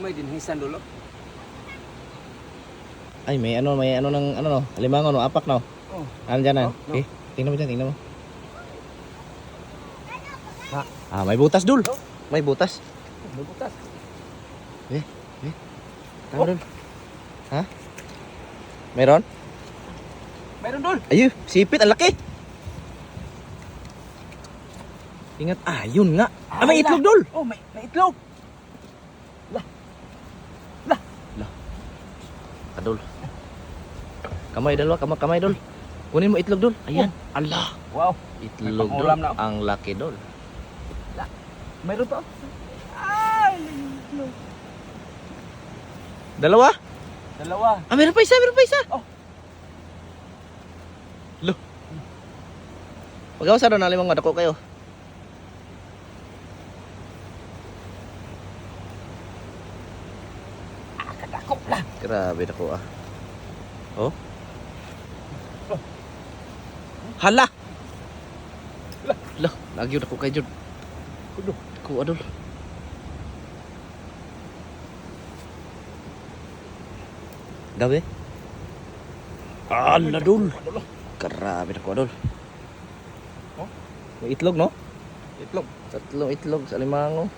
May dinhisan dulo. Ay, may ano ng ano no, alimango no, apak no. Oh. Ano dyan Oh, no. tingnan mo dyan, tingnan mo. Ha? Ah, may butas dul. Oh. May butas. May butas. Tama dul. Ha? Meron? Meron dul. Ayun, sipit, ang laki. Ingat, ayun nga. Ah, may itlog dul. Oh, may itlog. Kadul. Kamay dalawa, kamay dul. Kunin mo itlog dul. Ayan. Allah. Wow. Itlog May dul. pangulam na. Ang laki dul. Meron pa. Ay, itlog. Dalawa? Dalawa. Ah, meron pa isa, meron pa isa. Oh. Lo. Pag-awas na limang madako kayo. Kadako lang. Grabe dako ah. Oh. Hala. Lah, lagi udah ko kay Jud. Kudo. Ku adol. Gabi. Ala dul. Grabe dako adol. Oh? May itlog no? Itlog. Tatlong itlog sa limango.